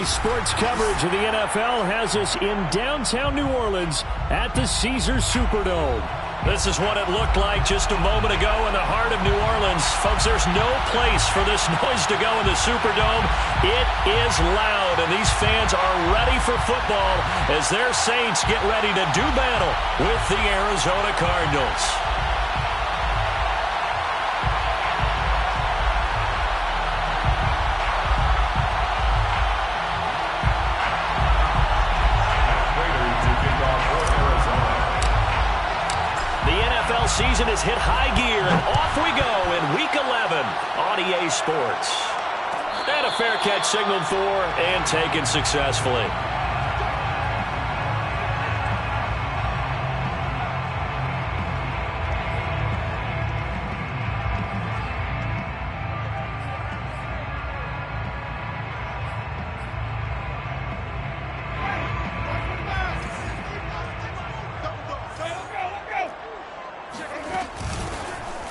Sports coverage of the NFL has us in downtown New Orleans at the Caesars Superdome. This is what it looked like just a moment ago in the heart of New Orleans. Folks, there's no place for this noise to go in the Superdome. It is loud, and these fans are ready for football as their Saints get ready to do battle with the Arizona Cardinals. Season has hit high gear, and off we go in Week 11 on EA Sports. And a fair catch signaled for and taken successfully.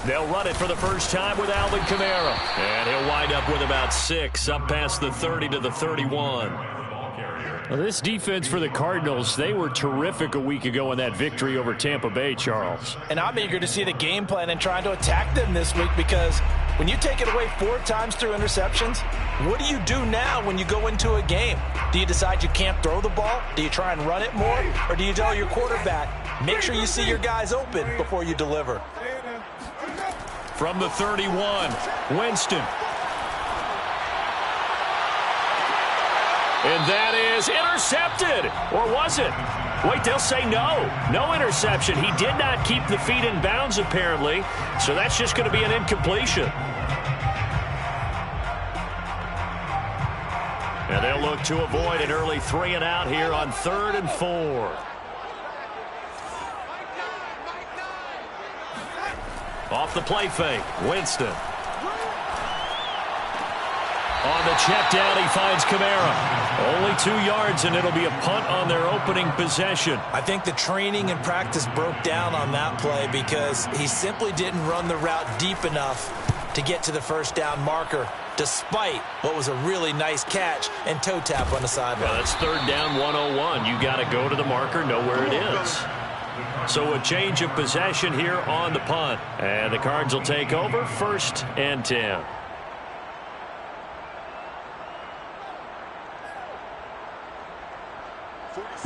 They'll run it for the first time with Alvin Kamara. And he'll wind up with about 6, up past the 30 to the 31. Well, this defense for the Cardinals, they were terrific a week ago in that victory over Tampa Bay, Charles. And I'm eager to see the game plan and trying to attack them this week, because when you take it away 4 times through interceptions, what do you do now when you go into a game? Do you decide you can't throw the ball? Do you try and run it more? Or do you tell your quarterback, make sure you see your guys open before you deliver? From the 31, Winston. And that is intercepted. Or was it? Wait, they'll say no. No interception. He did not keep the feet in bounds, apparently. So that's just going to be an incompletion. And they'll look to avoid an early 3 and out here on 3rd and 4. Off the play fake, Winston. On the check down, he finds Kamara. Only 2 yards, and it'll be a punt on their opening possession. I think the training and practice broke down on that play because he simply didn't run the route deep enough to get to the first down marker, despite what was a really nice catch and toe tap on the sideline. Well, that's 3rd down 101. You got to go to the marker, know where it is. So a change of possession here on the punt. And the Cards will take over 1st and 10.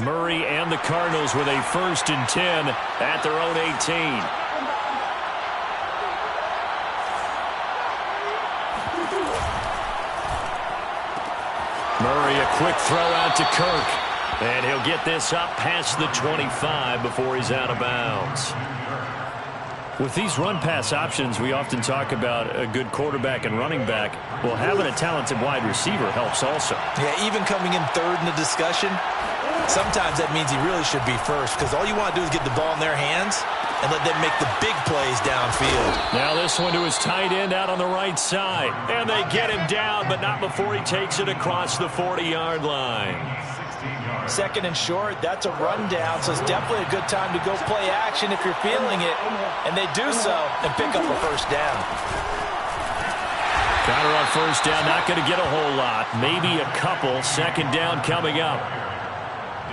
Murray and the Cardinals with a 1st and 10 at their own 18. Murray, a quick throw out to Kirk. And he'll get this up past the 25 before he's out of bounds. With these run-pass options, we often talk about a good quarterback and running back. Well, having a talented wide receiver helps also. Yeah, even coming in 3rd in the discussion, sometimes that means he really should be 1st, because all you want to do is get the ball in their hands and let them make the big plays downfield. Now this one to his tight end out on the right side. And they get him down, but not before he takes it across the 40-yard line. 2nd and short, that's a rundown, so it's definitely a good time to go play action if you're feeling it. And they do so and pick up a 1st down. Counter on 1st down, not going to get a whole lot. Maybe a couple. 2nd down coming up.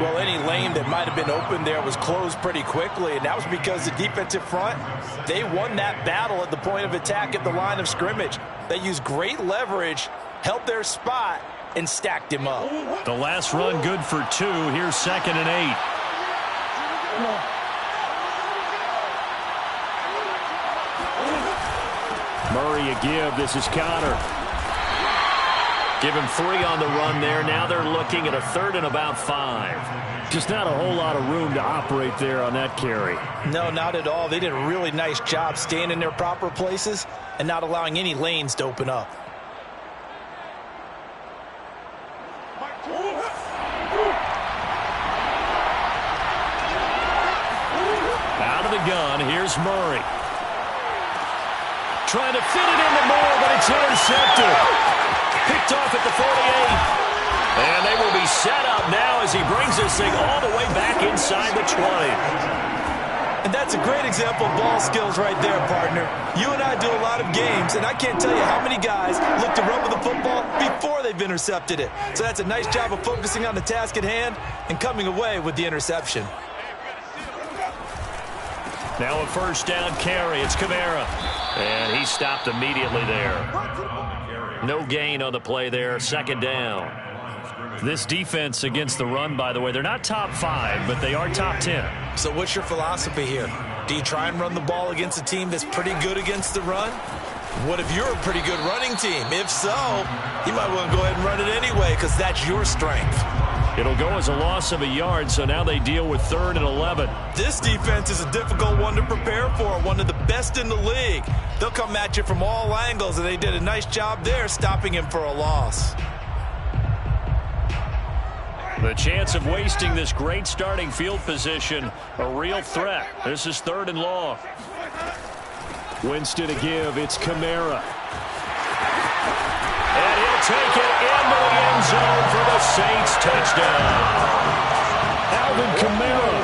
Well, any lane that might have been open there was closed pretty quickly, and that was because the defensive front, they won that battle at the point of attack at the line of scrimmage. They used great leverage, held their spot, and stacked him up. The last run good for 2. Here's 2nd and 8. Murray a give. This is Connor. Give him 3 on the run there. Now they're looking at a 3rd and about 5. Just not a whole lot of room to operate there on that carry. No, not at all. They did a really nice job staying in their proper places and not allowing any lanes to open up. Out of the gun, here's Murray. Trying to fit it into Moore, but it's intercepted. Picked off at the 48. And they will be set up now as he brings this thing all the way back inside the 20. And that's a great example of ball skills right there, partner. You and I do a lot of games, and I can't tell you how many guys look to run with the football before they've intercepted it. So that's a nice job of focusing on the task at hand and coming away with the interception. Now a first down carry. It's Kamara. And he stopped immediately there. No gain on the play there. Second down. This defense against the run, by the way, they're not top 5, but they are top 10. So what's your philosophy here? Do you try and run the ball against a team that's pretty good against the run? What if you're a pretty good running team? If so, you might want to go ahead and run it anyway because that's your strength. It'll go as a loss of a yard, so now they deal with 3rd and 11. This defense is a difficult one to prepare for, one of the best in the league. They'll come at you from all angles, and they did a nice job there stopping him for a loss. The chance of wasting this great starting field position, a real threat. This is 3rd and long. Winston to give. It's Kamara. And he'll take it into the end zone for the Saints touchdown. Alvin Kamara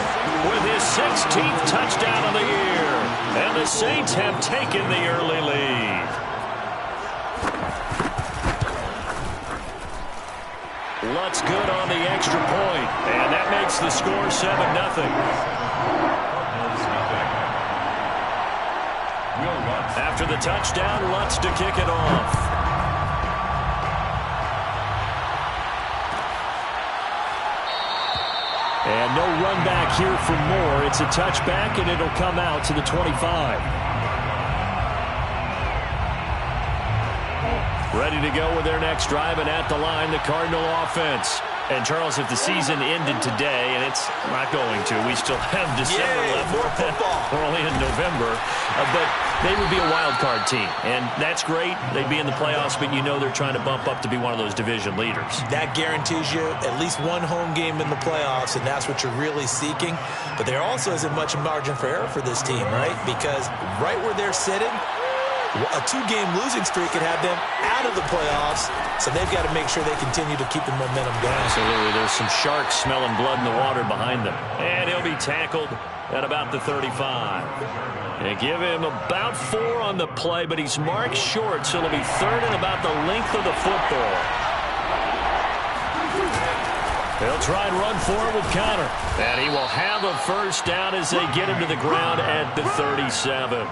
with his 16th touchdown of the year. And the Saints have taken the early lead. Lutz good on the extra point, and that makes the score 7-0. After the touchdown, Lutz to kick it off. And no run back here for more. It's a touchback, and it'll come out to the 25. Ready to go with their next drive, and at the line, the Cardinal offense. And, Charles, if the season ended today, and it's not going to, we still have December left. More football. We're only in November. But they would be a wild card team, and that's great. They'd be in the playoffs, but you know they're trying to bump up to be one of those division leaders. That guarantees you at least one home game in the playoffs, and that's what you're really seeking. But there also isn't much margin for error for this team, right? Because right where they're sitting, a 2-game losing streak could have them out of the playoffs, so they've got to make sure they continue to keep the momentum going. Absolutely. There's some sharks smelling blood in the water behind them. And he'll be tackled at about the 35. They give him about 4 on the play, but he's marked short, so it'll be 3rd and about the length of the football. They'll try and run forward with Connor. And he will have a first down as they get him to the ground at the 37.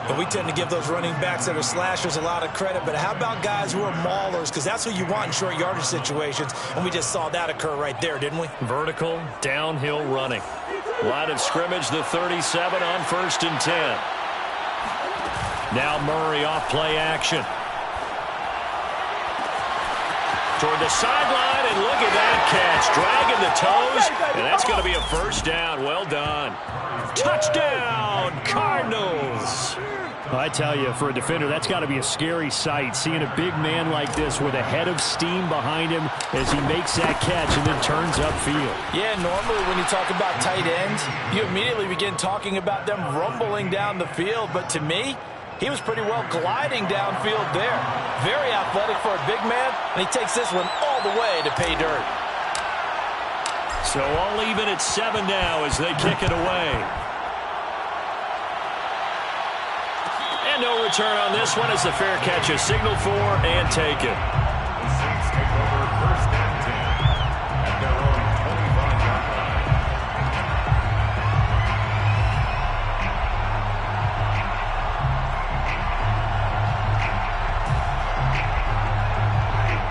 And we tend to give those running backs that are slashers a lot of credit, but how about guys who are maulers? Because that's what you want in short yardage situations, and we just saw that occur right there, didn't we? Vertical, downhill running. Line of scrimmage, the 37 on 1st and 10. Now Murray off play action. Toward the sideline, and look at that catch. Dragging the toes, and that's going to be a first down. Well done. Touchdown, Cardinals. I tell you, for a defender, that's got to be a scary sight, seeing a big man like this with a head of steam behind him as he makes that catch and then turns upfield. Yeah, normally when you talk about tight ends, you immediately begin talking about them rumbling down the field, but to me, he was pretty well gliding downfield there. Very athletic for a big man, and he takes this one all the way to pay dirt. So all even at 7 now as they kick it away. And no return on this one as the fair catch is signaled for and taken. The Saints take over 1st and 10 at their own 25-yard line.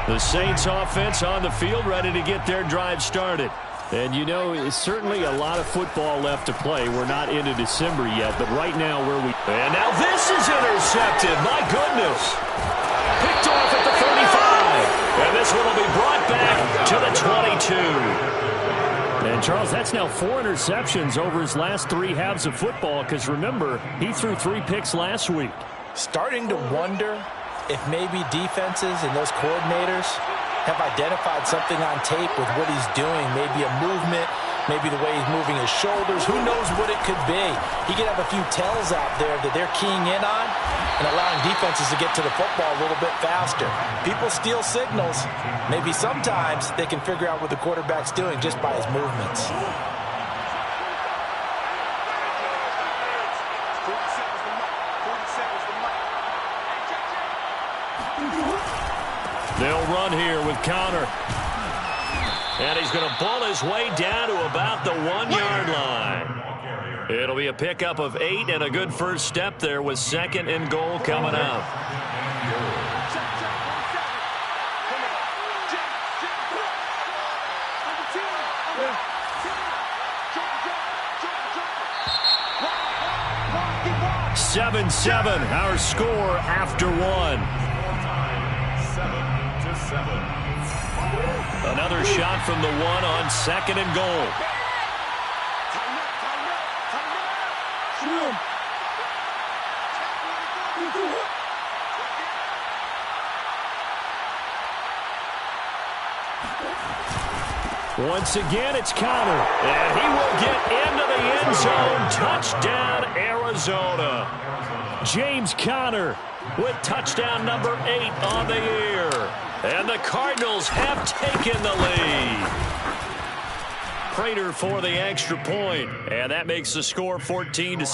The Saints offense on the field ready to get their drive started. And, you know, it's certainly a lot of football left to play. We're not into December yet, but right now where we... And now this is intercepted. My goodness. Picked off at the 35. And this one will be brought back to the 22. And, Charles, that's now 4 interceptions over his last 3 halves of football because, remember, he threw 3 picks last week. Starting to wonder if maybe defenses and those coordinators have identified something on tape with what he's doing. Maybe a movement, maybe the way he's moving his shoulders. Who knows what it could be? He could have a few tells out there that they're keying in on and allowing defenses to get to the football a little bit faster. People steal signals. Maybe sometimes they can figure out what the quarterback's doing just by his movements. They'll run here with Connor. And he's going to pull his way down to about the 1-yard line. It'll be a pickup of 8 and a good first step there with 2nd and goal coming up. Seven, our score after 1. 7-7. Another shot from the 1 on 2nd and goal. Once again, it's Connor. And he will get into the end zone. Touchdown, Arizona. James Conner with touchdown number 8 on the year. And the Cardinals have taken the lead. Prater for the extra point. And that makes the score 14-7. 14,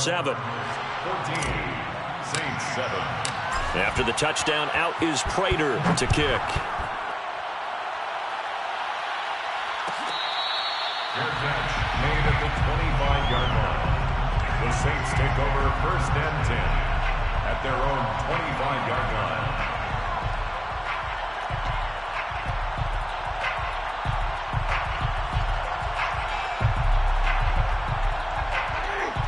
Saints 7. After the touchdown, out is Prater to kick. Fair catch made at the 25-yard line. The Saints take over 1st and 10 at their own 25-yard line.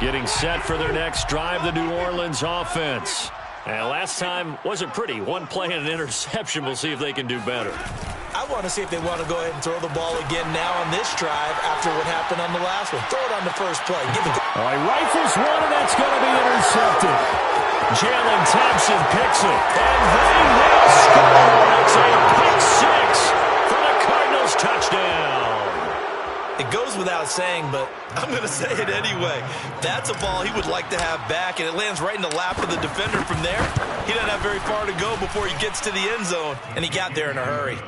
Getting set for their next drive, the New Orleans offense. And last time wasn't pretty. One play and an interception. We'll see if they can do better. I want to see if they want to go ahead and throw the ball again now on this drive after what happened on the last one. Throw it on the first play. Give it. All right, rifles one, and that's going to be intercepted. Jalen Thompson picks it, and they will score. It's a pick 6 for the Cardinals touchdown. It goes without saying, but I'm going to say it anyway. That's a ball he would like to have back, and it lands right in the lap of the defender from there. He doesn't have very far to go before he gets to the end zone, and he got there in a hurry.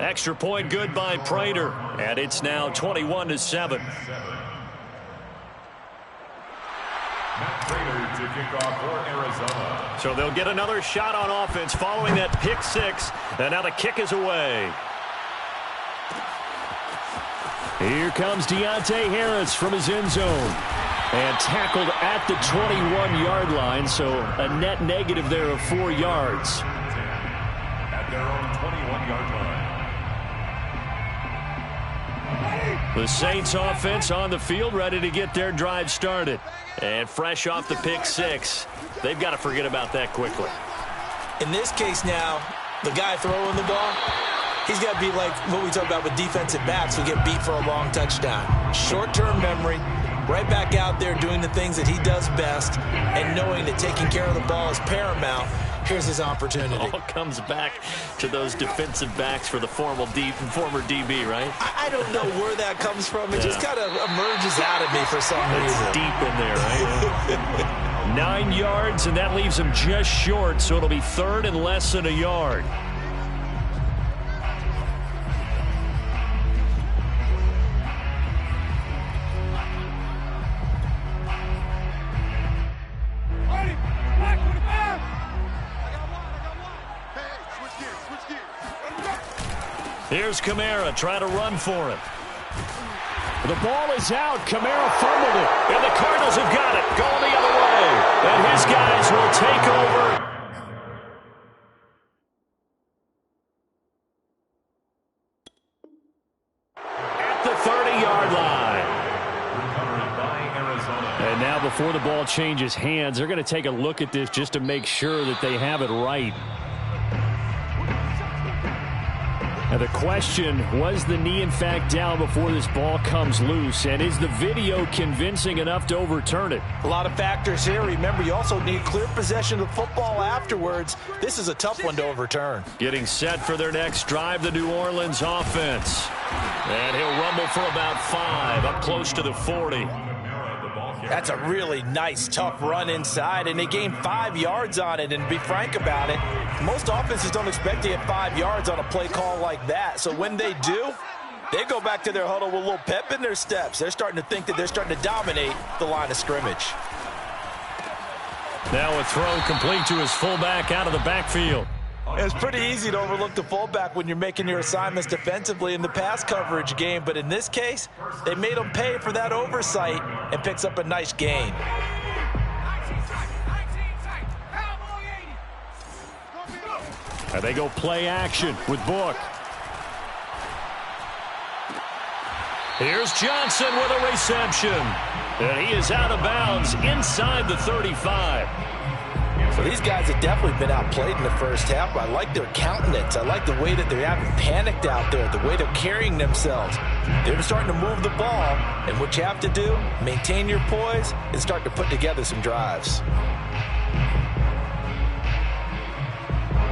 Extra point good by Prater, and it's now 21-7. Matt Prater to kick off for Arizona. So they'll get another shot on offense following that pick 6, and now the kick is away. Here comes Deontay Harris from his end zone. And tackled at the 21-yard line, so a net negative there of 4 yards. At their own 21-yard line. The Saints offense on the field, ready to get their drive started. And fresh off the pick 6, they've got to forget about that quickly. In this case now, the guy throwing the ball, he's got to be like what we talk about with defensive backs who get beat for a long touchdown. Short-term memory, right back out there doing the things that he does best, and knowing that taking care of the ball is paramount. Here's his opportunity. All comes back to those defensive backs for the former DB, right? I don't know where that comes from. It just kind of emerges out of me for some reason. It's deep in there, right? 9 yards, and that leaves him just short, so it'll be 3rd and less than a yard. Here's Kamara trying to run for it. The ball is out. Kamara fumbled it. And the Cardinals have got it. Going the other way. And his guys will take over. At the 30-yard line. Recovered by Arizona. And now before the ball changes hands, they're going to take a look at this just to make sure that they have it right. Now the question, was the knee in fact down before this ball comes loose? And is the video convincing enough to overturn it? A lot of factors here. Remember, you also need clear possession of the football afterwards. This is a tough one to overturn. Getting set for their next drive, the New Orleans offense. And he'll rumble for about 5, up close to the 40. That's a really nice, tough run inside, and they gained 5 yards on it. And to be frank about it, most offenses don't expect to get 5 yards on a play call like that. So when they do, they go back to their huddle with a little pep in their steps. They're starting to think that they're starting to dominate the line of scrimmage. Now a throw complete to his fullback out of the backfield. It's pretty easy to overlook the fullback when you're making your assignments defensively in the pass coverage game, but in this case, they made him pay for that oversight and picks up a nice gain. And they go play action with Book. Here's Johnson with a reception. And he is out of bounds inside the 35. So these guys have definitely been outplayed in the first half, but I like their countenance. I like the way that they haven't panicked out there, the way they're carrying themselves. They're starting to move the ball, and what you have to do, maintain your poise and start to put together some drives.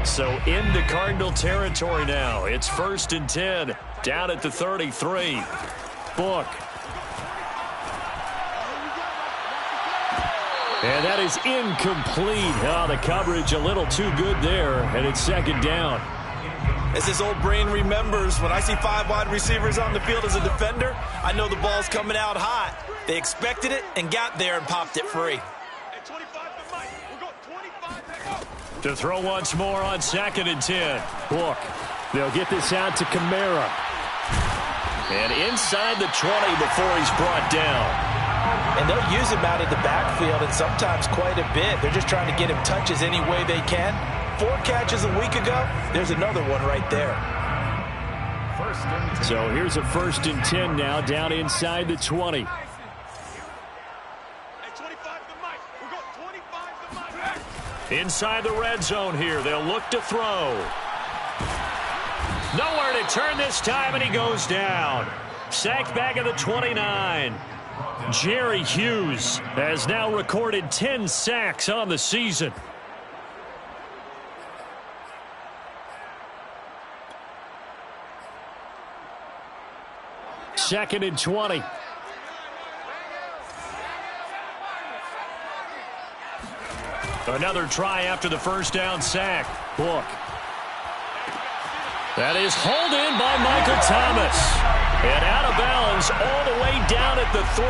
So into Cardinal territory now. It's 1st and 10, down at the 33. Book. And that is incomplete. Oh, the coverage a little too good there, and it's 2nd down. As his old brain remembers, when I see 5 wide receivers on the field as a defender, I know the ball's coming out hot. They expected it and got there and popped it free. To throw once more on 2nd and 10. Book. They'll get this out to Kamara. And inside the 20 before he's brought down. And they'll use him out of the backfield, and sometimes quite a bit. They're just trying to get him touches any way they can. 4 catches a week ago. There's another one right there. So here's a 1st and 10 now, down inside the 20. Inside the red zone here. They'll look to throw. Nowhere to turn this time, and he goes down. Sacked back at the 29. Jerry Hughes has now recorded 10 sacks on the season. Second and 20. Another try after the first down sack. Book. That is hauled in by Michael Thomas. And out of bounds all the way down at the 3.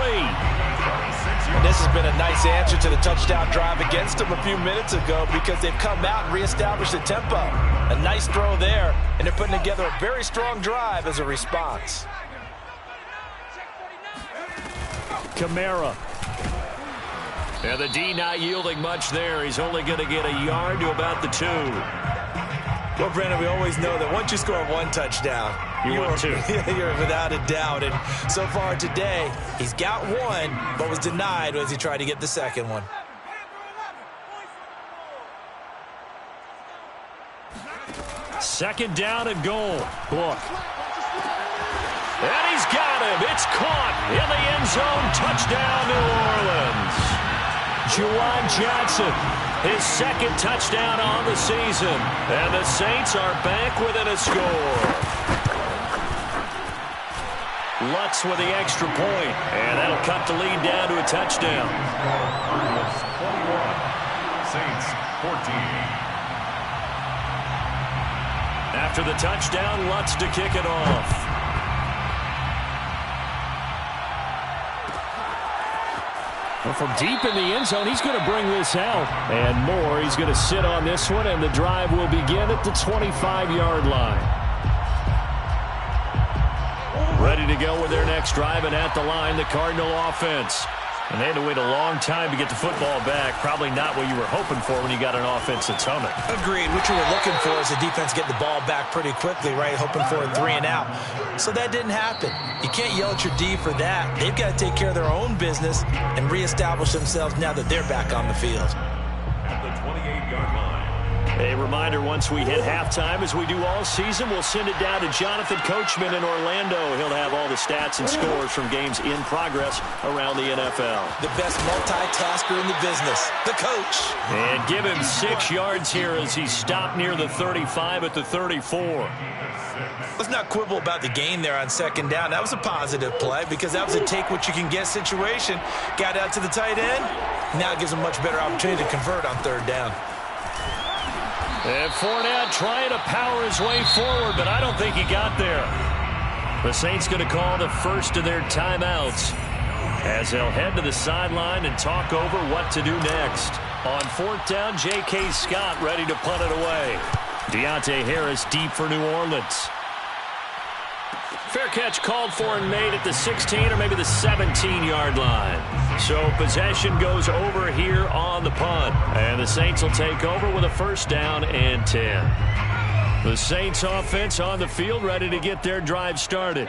And this has been a nice answer to the touchdown drive against them a few minutes ago because they've come out and reestablished the tempo. A nice throw there, and they're putting together a very strong drive as a response. Kamara. And the D not yielding much there. He's only going to get a yard to about the 2. Well, Brandon, we always know that once you score 1 touchdown, you're without a doubt. And so far today, he's got 1, but was denied as he tried to get the second one. Second down and goal. Book. And he's got him. It's caught in the end zone. Touchdown, New Orleans. Juwan Johnson. His 2nd touchdown on the season. And the Saints are back within a score. Lutz with the extra point. And that'll cut the lead down to a touchdown. 21. Saints 14. After the touchdown, Lutz to kick it off. Well, from deep in the end zone, he's going to bring this out. And more, he's going to sit on this one, and the drive will begin at the 25-yard line. Ready to go with their next drive, and at the line, the Cardinal offense. And they had to wait a long time to get the football back. Probably not what you were hoping for when you got an offense that's humming. Agreed. What you were looking for is the defense get the ball back pretty quickly, right? Hoping for a 3 and out. So that didn't happen. You can't yell at your D for that. They've got to take care of their own business and reestablish themselves now that they're back on the field. At the 28-yard line. A reminder, once we hit halftime, as we do all season, we'll send it down to Jonathan Coachman in Orlando. He'll have all the stats and scores from games in progress around the NFL. The best multitasker in the business, the coach. And give him 6 yards here as he stopped near the 35 at the 34. Let's not quibble about the gain there on 2nd down. That was a positive play because that was a take-what-you-can-get situation. Got out to the tight end. Now it gives him a much better opportunity to convert on 3rd down. And Fournette trying to power his way forward, but I don't think he got there. The Saints going to call the first of their timeouts as they'll head to the sideline and talk over what to do next. On 4th down, J.K. Scott ready to punt it away. Deontay Harris deep for New Orleans. Fair catch called for and made at the 16 or maybe the 17-yard line. So possession goes over here on the punt. And the Saints will take over with a first down and 10. The Saints offense on the field ready to get their drive started.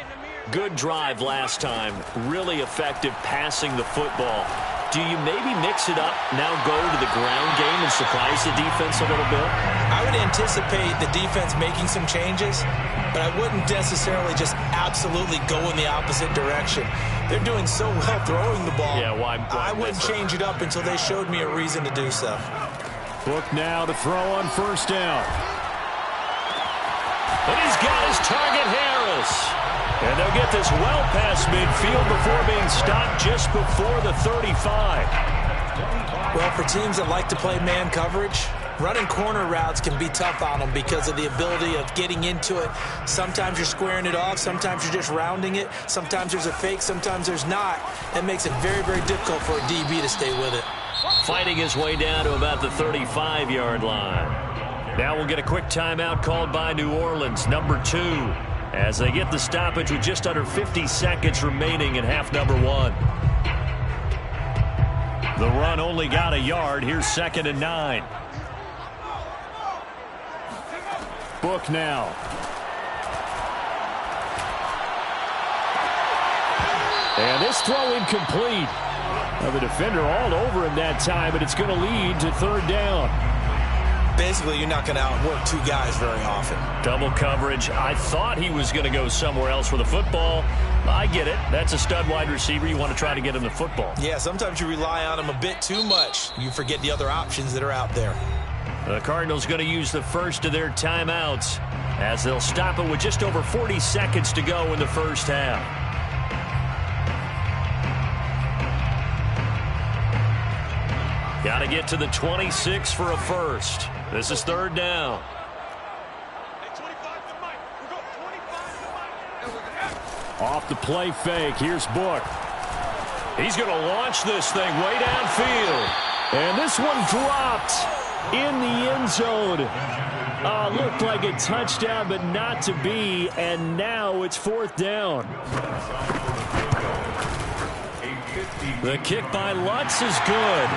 Good drive last time. Really effective passing the football. Do you maybe mix it up, now go to the ground game and surprise the defense a little bit? I would anticipate the defense making some changes, but I wouldn't necessarily just absolutely go in the opposite direction. They're doing so well throwing the ball. Yeah, why I wouldn't change it up until they showed me a reason to do so. Book now to throw on first down. And he's got his target, Harris. And they'll get this well past midfield before being stopped just before the 35. Well, for teams that like to play man coverage, running corner routes can be tough on them because of the ability of getting into it. Sometimes you're squaring it off. Sometimes you're just rounding it. Sometimes there's a fake. Sometimes there's not. That makes it very, very difficult for a DB to stay with it. Fighting his way down to about the 35-yard line. Now we'll get a quick timeout called by New Orleans, number 2. As they get the stoppage with just under 50 seconds remaining in half number 1. The run only got a yard. Here's 2nd and 9. Book now. And this throw incomplete. Now the defender all over him that time, but it's going to lead to 3rd down. Basically, you're not going to outwork two guys very often. Double coverage. I thought he was going to go somewhere else with the football. I get it. That's a stud wide receiver. You want to try to get him the football. Yeah, sometimes you rely on him a bit too much. You forget the other options that are out there. The Cardinals going to use the first of their timeouts as they'll stop it with just over 40 seconds to go in the first half. Got to get to the 26 for a first. This is 3rd down. Off the play fake. Here's Book. He's going to launch this thing way downfield. And this one dropped in the end zone. Looked like a touchdown, but not to be. And now it's 4th down. The kick by Lutz is good.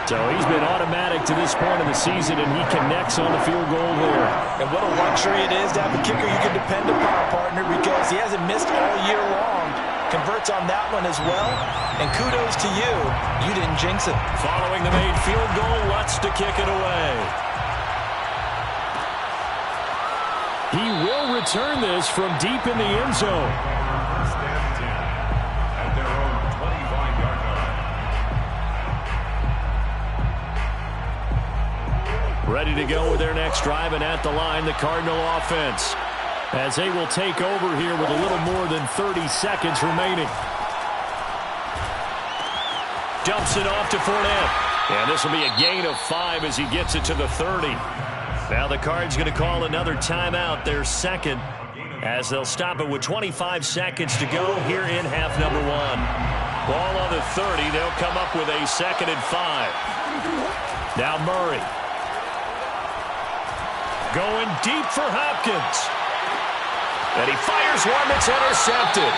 So he's been automatic to this point of the season, and he connects on the field goal there. And what a luxury it is to have a kicker you can depend upon, partner, because he hasn't missed all year long. Converts on that one as well. And kudos to you. You didn't jinx it. Following the made field goal, Lutz to kick it away. He will return this from deep in the end zone. First and 10 at their own 25-yard line. Ready to go with their next drive, and at the line, the Cardinal offense, as they will take over here with a little more than 30 seconds remaining. Dumps it off to Fournette. And this will be a gain of 5 as he gets it to the 30. Now the Cards going to call another timeout, their second, as they'll stop it with 25 seconds to go here in half number 1. Ball on the 30. They'll come up with a 2nd and 5. Now Murray. Going deep for Hopkins. And he fires one that's intercepted.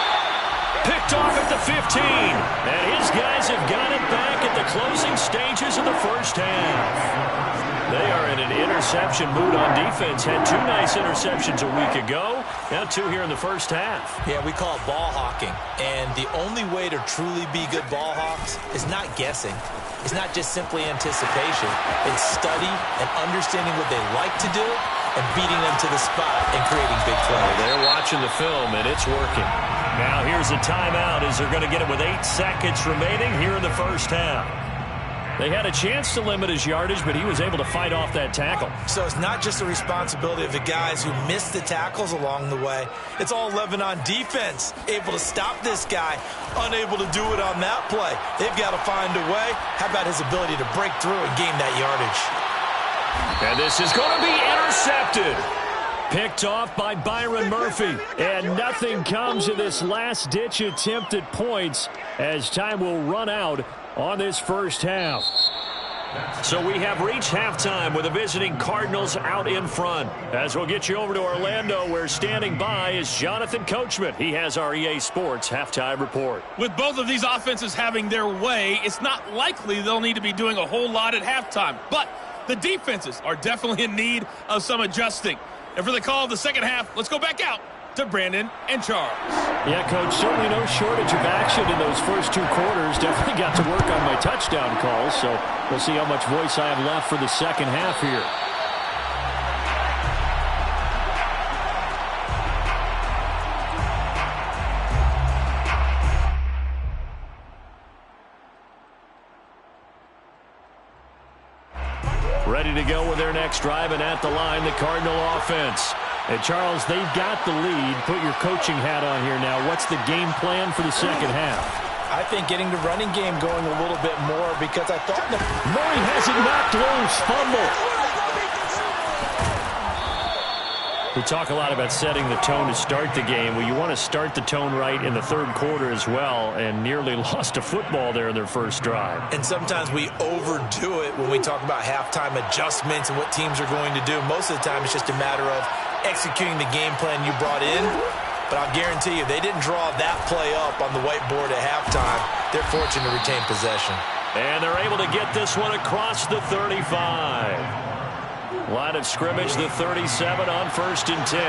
Picked off at the 15. And his guys have got it back at the closing stages of the first half. They are in an interception mood on defense. Had 2 nice interceptions a week ago. Now 2 here in the first half. Yeah, we call it ball hawking. And the only way to truly be good ball hawks is not guessing. It's not just simply anticipation. It's study and understanding what they like to do and beating them to the spot and creating big plays. They're watching the film, and it's working. Now here's a timeout as they're going to get it with 8 seconds remaining here in the first half. They had a chance to limit his yardage, but he was able to fight off that tackle. So it's not just the responsibility of the guys who missed the tackles along the way. It's all 11 on defense, able to stop this guy, unable to do it on that play. They've got to find a way. How about his ability to break through and gain that yardage? And this is going to be intercepted. Picked off by Byron Murphy. And nothing comes of this last-ditch attempt at points as time will run out on this first half. So we have reached halftime with the visiting Cardinals out in front. As we'll get you over to Orlando, where standing by is Jonathan Coachman. He has our EA Sports halftime report. With both of these offenses having their way, it's not likely they'll need to be doing a whole lot at halftime. But the defenses are definitely in need of some adjusting. And for the call of the second half, let's go back out to Brandon and Charles. Yeah, Coach, certainly no shortage of action in those first two quarters. Definitely got to work on my touchdown calls, so we'll see how much voice I have left for the second half here. Ready to go with their next drive, and at the line, the Cardinal offense. And, Charles, they've got the lead. Put your coaching hat on here now. What's the game plan for the second half? I think getting the running game going a little bit more because I thought Murray has it knocked loose. Fumble. We talk a lot about setting the tone to start the game. Well, you want to start the tone right in the third quarter as well, and nearly lost a football there in their first drive. And sometimes we overdo it when we talk about halftime adjustments and what teams are going to do. Most of the time it's just a matter of executing the game plan you brought in. But I'll guarantee you, they didn't draw that play up on the whiteboard at halftime. They're fortunate to retain possession. And they're able to get this one across the 35. Line of scrimmage, the 37 on 1st and 10.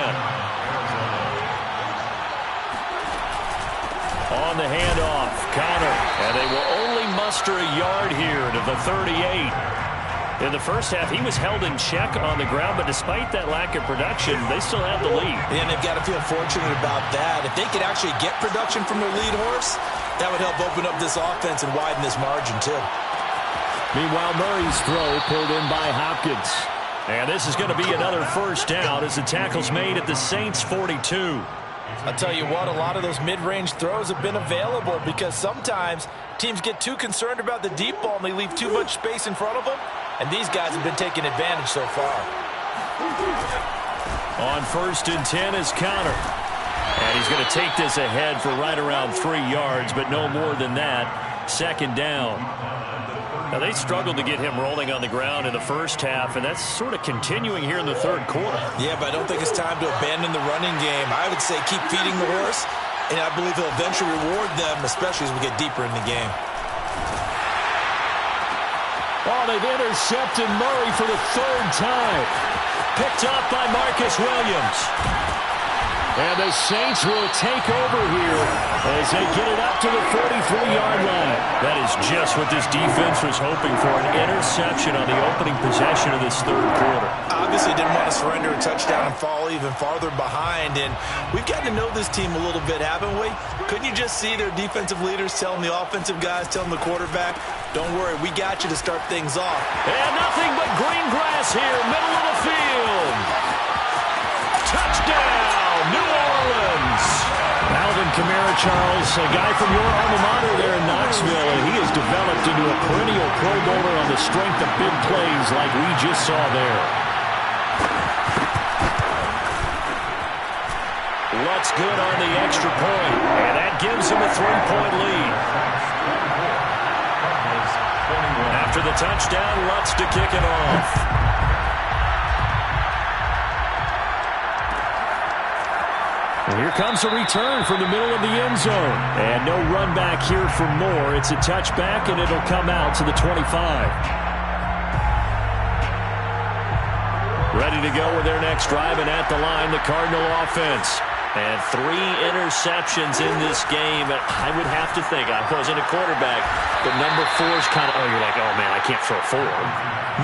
On the handoff, Connor. And they will only muster a yard here to the 38. In the first half, he was held in check on the ground, but despite that lack of production, they still have the lead. And they've got to feel fortunate about that. If they could actually get production from their lead horse, that would help open up this offense and widen this margin, too. Meanwhile, Murray's throw pulled in by Hopkins. And this is going to be another first down as the tackle's made at the Saints' 42. I'll tell you what, a lot of those mid-range throws have been available because sometimes teams get too concerned about the deep ball and they leave too much space in front of them. And these guys have been taking advantage so far. On 1st and 10 is Connor. And he's going to take this ahead for right around 3 yards, but no more than that. Second down. Now, they struggled to get him rolling on the ground in the first half, and that's sort of continuing here in the third quarter. Yeah, but I don't think it's time to abandon the running game. I would say keep feeding the horse, and I believe he'll eventually reward them, especially as we get deeper in the game. Oh, they've intercepted Murray for the third time. Picked up by Marcus Williams. And the Saints will take over here as they get it up to the 43-yard line. That is just what this defense was hoping for, an interception on the opening possession of this third quarter. Obviously didn't want to surrender a touchdown and fall even farther behind, and we've gotten to know this team a little bit, haven't we? Couldn't you just see their defensive leaders telling the offensive guys, telling the quarterback, don't worry, we got you to start things off. And nothing but green grass here, middle of the field. Touchdown, New Orleans. Alvin Kamara, Charles, a guy from your alma mater there in Knoxville, and he has developed into a perennial Pro Bowler on the strength of big plays like we just saw there. Lutz good on the extra point, and that gives him a 3-point lead. After the touchdown, Lutz to kick it off. And here comes a return from the middle of the end zone. And no run back here for more. It's a touchback, and it'll come out to the 25. Ready to go with their next drive, and at the line, the Cardinal offense. And 3 interceptions in this game. And I would have to think, I wasn't a quarterback, but number 4 is kind of, oh, you're like, oh, man, I can't throw 4.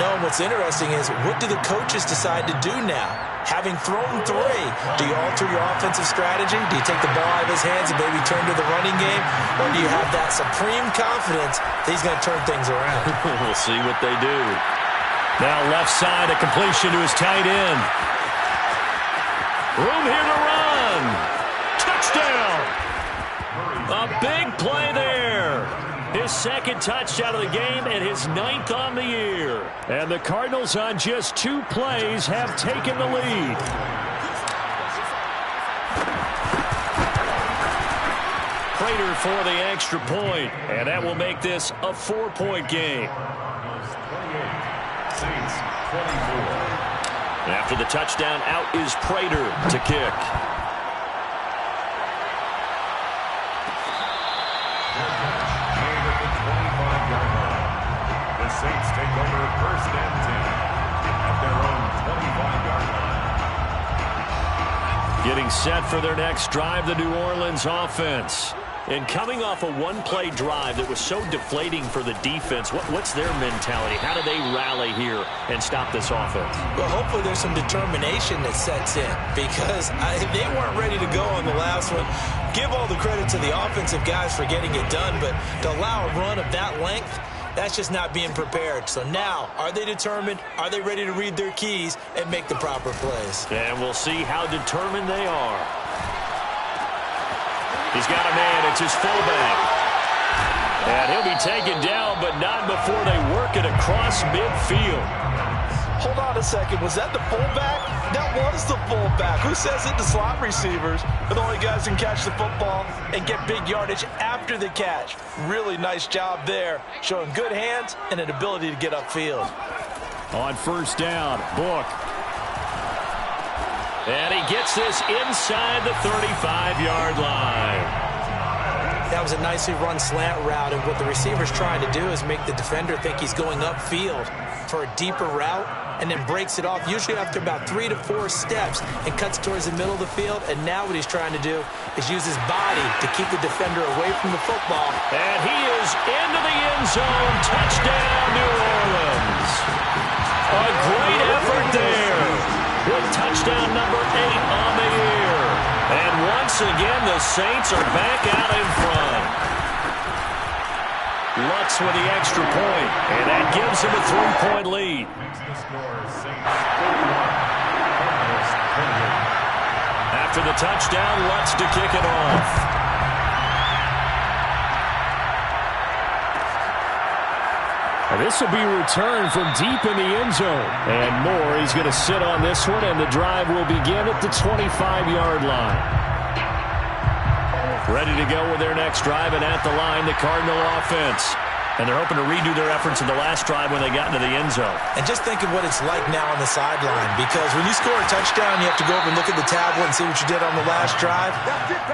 No, what's interesting is, what do the coaches decide to do now? Having thrown 3, do you alter your offensive strategy? Do you take the ball out of his hands and maybe turn to the running game? Or do you have that supreme confidence that he's going to turn things around? We'll see what they do. Now left side, a completion to his tight end. Room here to run. Touchdown. A big play there. His second touchdown of the game and his 9th on the year. And the Cardinals on just 2 plays have taken the lead. Prater for the extra point, and that will make this a 4-point game. Bears 28, Saints 24. After the touchdown, out is Prater to kick. Made at the 25-yard line. The Saints take over first and 10 at their own 25-yard line. Getting set for their next drive, the New Orleans offense. And coming off a one-play drive that was so deflating for the defense, what's their mentality? How do they rally here and stop this offense? Well, hopefully there's some determination that sets in because they weren't ready to go on the last one. Give all the credit to the offensive guys for getting it done, but to allow a run of that length, that's just not being prepared. So now, are they determined? Are they ready to read their keys and make the proper plays? And we'll see how determined they are. He's got a man. It's his fullback. And he'll be taken down, but not before they work it across midfield. Hold on a second. Was that the fullback? That was the fullback. Who says it? The slot receivers are the only guys who can catch the football and get big yardage after the catch. Really nice job there, showing good hands and an ability to get upfield. On first down, Book. And he gets this inside the 35-yard line. That was a nicely run slant route, and what the receiver's trying to do is make the defender think he's going upfield for a deeper route, and then breaks it off, usually after about 3 to 4 steps, and cuts towards the middle of the field. And now what he's trying to do is use his body to keep the defender away from the football. And he is into the end zone. Touchdown, New Orleans. A great effort there. With touchdown number 8 on the year. And once again, the Saints are back out in front. Lutz with the extra point, and that gives him a 3-point lead. Makes the score Saints 41, Cardinals 28. After the touchdown, Lutz to kick it off. This will be returned from deep in the end zone. And Moore, he's going to sit on this one, and the drive will begin at the 25-yard line. Ready to go with their next drive, and at the line, the Cardinal offense. And they're hoping to redo their efforts in the last drive when they got into the end zone. And just think of what it's like now on the sideline, because when you score a touchdown, you have to go over and look at the tablet and see what you did on the last drive.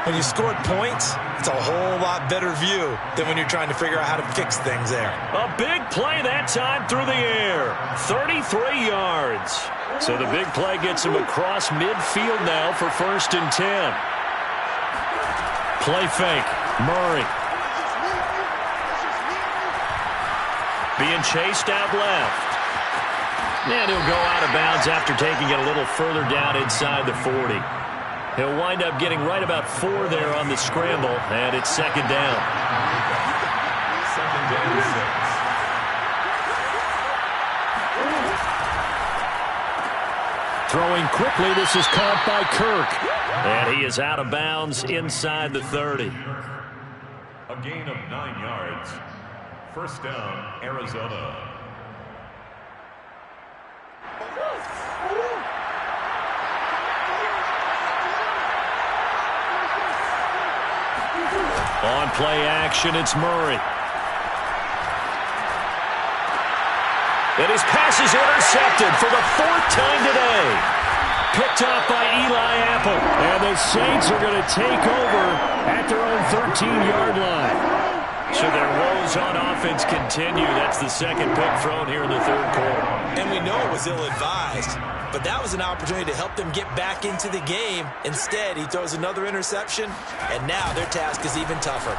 When you scored points, it's a whole lot better view than when you're trying to figure out how to fix things there. A big play that time through the air. 33 yards. So the big play gets him across midfield now for first and 10. Play fake. Murray. Being chased out left. And he'll go out of bounds after taking it a little further down inside the 40. He'll wind up getting right about 4 there on the scramble, and it's second down. Second and 6. Throwing quickly, this is caught by Kirk. And he is out of bounds inside the 30. A gain of 9 yards. First down, Arizona. On play action, it's Murray. And his pass is intercepted for the 4th time today. Picked off by Eli Apple. And the Saints are going to take over at their own 13-yard line. So their woes on offense continue. That's the second pick thrown here in the third quarter. And we know it was ill-advised, but that was an opportunity to help them get back into the game. Instead, he throws another interception, and now their task is even tougher.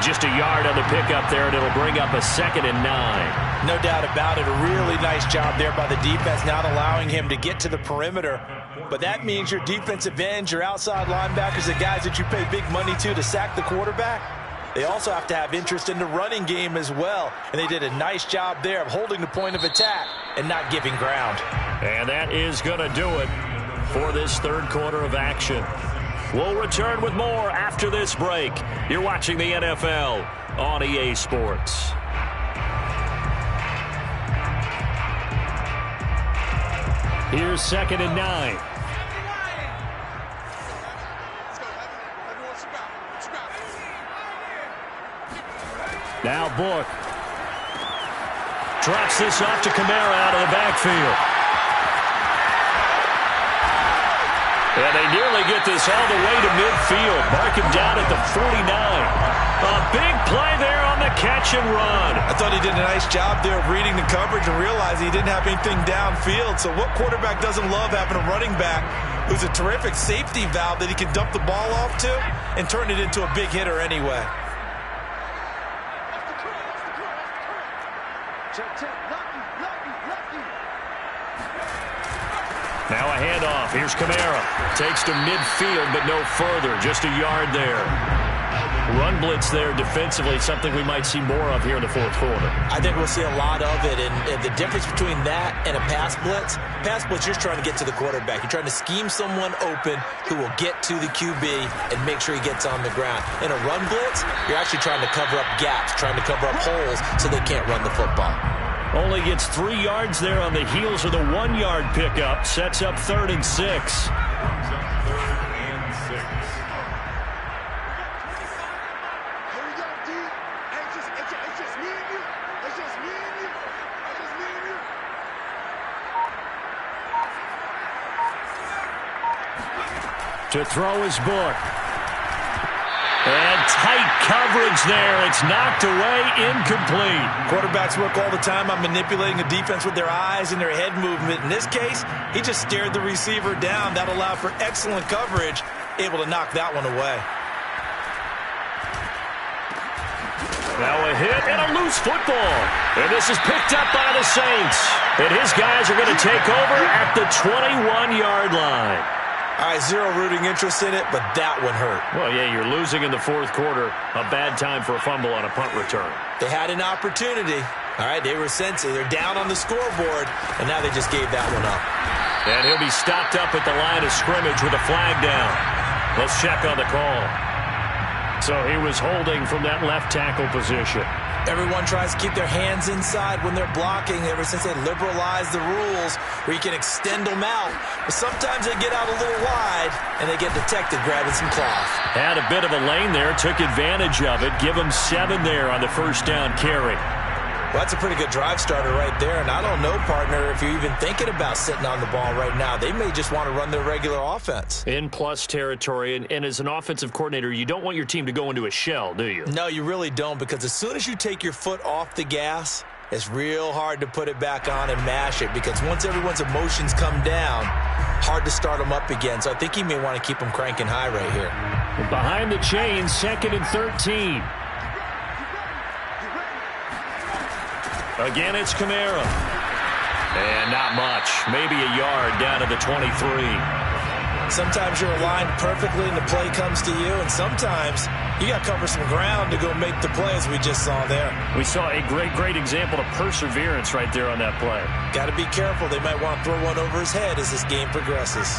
Just a yard on the pickup there, and it'll bring up a 2nd and 9. No doubt about it. A really nice job there by the defense, not allowing him to get to the perimeter. But that means your defensive ends, your outside linebackers, the guys that you pay big money to sack the quarterback, they also have to have interest in the running game as well. And they did a nice job there of holding the point of attack and not giving ground. And that is going to do it for this third quarter of action. We'll return with more after this break. You're watching the NFL on EA Sports. Here's 2nd and 9. Now Book. Drops this off to Kamara out of the backfield. And they nearly get this all the way to midfield. Mark him down at the 49. A big play there on the catch and run. I thought he did a nice job there of reading the coverage and realizing he didn't have anything downfield. So what quarterback doesn't love having a running back who's a terrific safety valve that he can dump the ball off to and turn it into a big hitter anyway? Now a handoff. Here's Kamara. Takes to midfield, but no further. Just a yard there. Run blitz there defensively, something we might see more of here in the fourth quarter. I think we'll see a lot of it, and the difference between that and a pass blitz, you're trying to get to the quarterback. You're trying to scheme someone open who will get to the QB and make sure he gets on the ground. In a run blitz, you're actually trying to cover up gaps, trying to cover up holes so they can't run the football. Only gets 3 yards there on the heels of the 1-yard pickup. Sets up 3rd and 6. To throw his book. And tight coverage there. It's knocked away, incomplete. Quarterbacks work all the time on manipulating a defense with their eyes and their head movement. In this case, he just stared the receiver down. That allowed for excellent coverage, able to knock that one away. Now a hit and a loose football. And this is picked up by the Saints. And his guys are going to take over at the 21-yard line. All right, zero rooting interest in it, but that one hurt. Well, yeah, you're losing in the fourth quarter. A bad time for a fumble on a punt return. They had an opportunity. All right, they were sensitive. They're down on the scoreboard, and now they just gave that one up. And he'll be stopped up at the line of scrimmage with a flag down. Let's check on the call. So he was holding from that left tackle position. Everyone tries to keep their hands inside when they're blocking ever since they liberalized the rules where you can extend them out. But sometimes they get out a little wide and they get detected grabbing some cloth. Had a bit of a lane there, took advantage of it. Give him 7 there on the first down carry. Well, that's a pretty good drive starter right there. And I don't know, partner, if you're even thinking about sitting on the ball right now. They may just want to run their regular offense. In plus territory. And as an offensive coordinator, you don't want your team to go into a shell, do you? No, you really don't, because as soon as you take your foot off the gas, it's real hard to put it back on and mash it, because once everyone's emotions come down, hard to start them up again. So I think he may want to keep them cranking high right here. Behind the chains, 2nd and 13. Again, it's Kamara. And not much. Maybe a yard down to the 23. Sometimes you're aligned perfectly and the play comes to you, and sometimes you got to cover some ground to go make the play, as we just saw there. We saw a great example of perseverance right there on that play. Got to be careful. They might want to throw one over his head as this game progresses.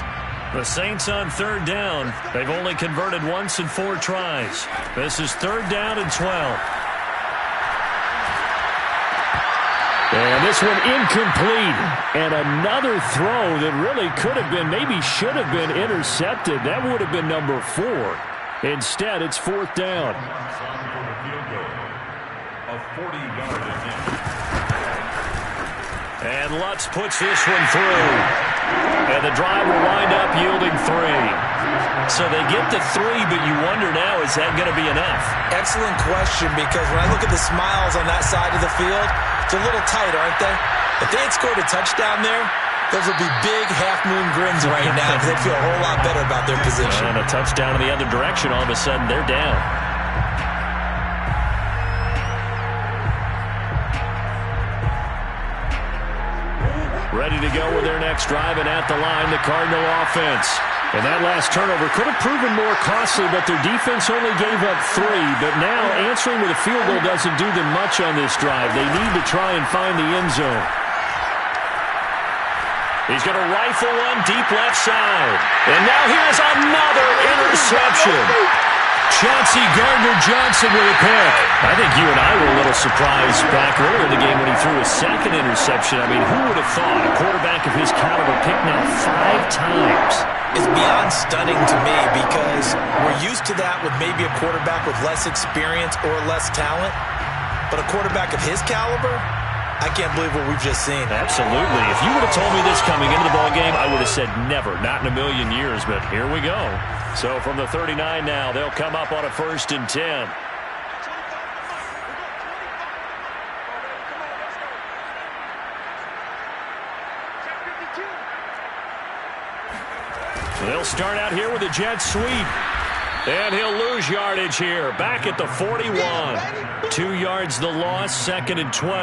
The Saints on 3rd down. They've only converted once in 4 tries. This is 3rd down and 12. And this one incomplete. And another throw that really could have been, maybe should have been intercepted. That would have been number 4. Instead, it's 4th down. And Lutz puts this one through. And the drive will wind up yielding 3. So they get to 3, but you wonder now, is that going to be enough? Excellent question, because when I look at the smiles on that side of the field, it's a little tight, aren't they? If they had scored a touchdown there, those would be big half-moon grins right now, because they'd feel a whole lot better about their position. And a touchdown in the other direction, all of a sudden they're down. Ready to go with their next drive, and at the line, the Cardinal offense. And that last turnover could have proven more costly, but their defense only gave up 3. But now answering with a field goal doesn't do them much on this drive. They need to try and find the end zone. He's going to rifle one deep left side. And now here's another interception. Chauncey Gardner-Johnson with a pick. I think you and I were a little surprised back earlier in the game when he threw his 2nd interception. I mean, who would have thought a quarterback of his caliber picked now 5 times? It's beyond stunning to me, because we're used to that with maybe a quarterback with less experience or less talent. But a quarterback of his caliber, I can't believe what we've just seen. Absolutely. If you would have told me this coming into the ball game, I would have said never, not in a million years, but here we go. So from the 39 now, they'll come up on a 1st and 10. They'll start out here with a jet sweep. And he'll lose yardage here. Back at the 41. 2 yards the loss, 2nd and 12.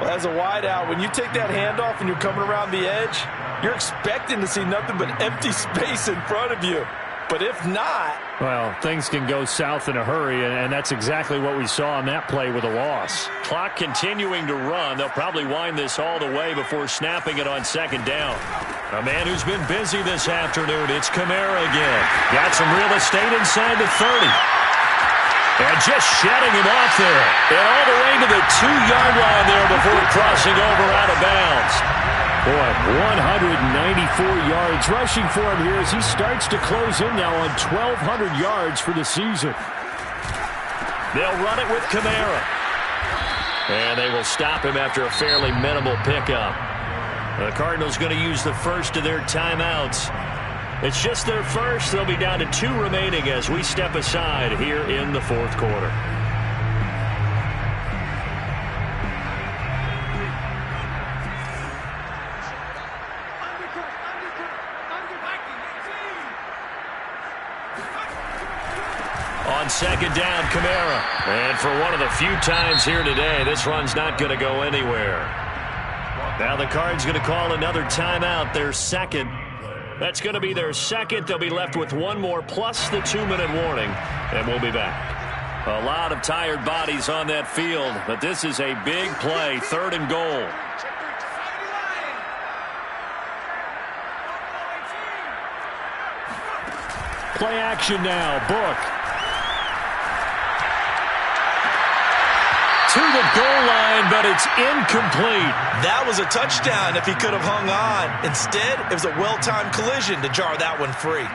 Well, as a wideout, when you take that handoff and you're coming around the edge, you're expecting to see nothing but empty space in front of you. But if not... Well, things can go south in a hurry, and that's exactly what we saw on that play with a loss. Clock continuing to run. They'll probably wind this all the way before snapping it on 2nd down. A man who's been busy this afternoon, it's Kamara again. Got some real estate inside the 30. And just shedding him off there. And all the way to the 2-yard line there before crossing over out of bounds. Boy, 194 yards rushing for him here as he starts to close in now on 1,200 yards for the season. They'll run it with Kamara. And they will stop him after a fairly minimal pickup. The Cardinals going to use the first of their timeouts. It's just their first. They'll be down to 2 remaining as we step aside here in the 4th quarter. On 2nd down, Kamara. And for one of the few times here today, this run's not going to go anywhere. Now the Cards going to call another timeout, their 2nd. That's going to be their 2nd. They'll be left with 1 more plus the 2-minute warning, and we'll be back. A lot of tired bodies on that field, but this is a big play, 3rd and goal. Play action now, Book. To the goal line, but it's incomplete. That was a touchdown if he could have hung on. Instead, it was a well-timed collision to jar that one free.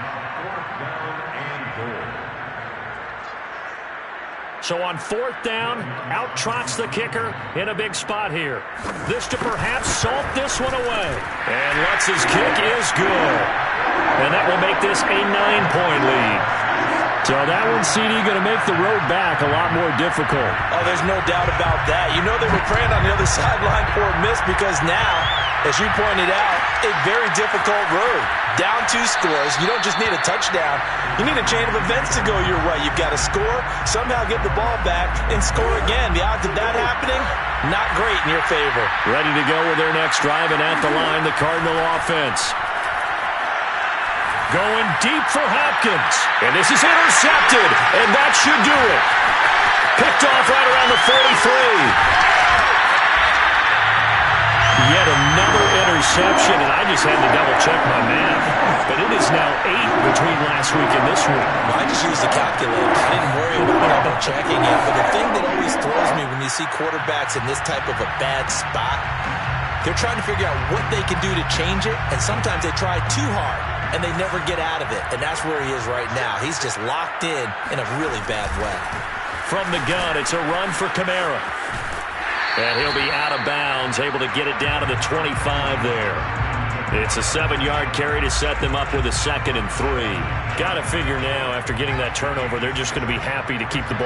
So on 4th down, out trots the kicker in a big spot here. This to perhaps salt this one away. And Lutz's kick is good. And that will make this a 9-point lead. So that one, CD, going to make the road back a lot more difficult. Oh, there's no doubt about that. You know they were praying on the other sideline for a miss because now, as you pointed out, a very difficult road. Down 2 scores. You don't just need a touchdown. You need a chain of events to go your way. You've got to score, somehow get the ball back, and score again. The odds of that happening, not great in your favor. Ready to go with their next drive, and at the line, the Cardinal offense. Going deep for Hopkins. And this is intercepted. And that should do it. Picked off right around the 43. Yet another interception. And I just had to double-check my math. But it is now 8 between last week and this week. Well, I just used the calculator. I didn't worry about double-checking it. But the thing that always throws me when you see quarterbacks in this type of a bad spot, they're trying to figure out what they can do to change it. And sometimes they try too hard. And they never get out of it. And that's where he is right now. He's just locked in a really bad way. From the gun, it's a run for Kamara. And he'll be out of bounds, able to get it down to the 25 there. It's a 7-yard carry to set them up with a 2nd and 3. Got to figure now, after getting that turnover, they're just going to be happy to keep the ball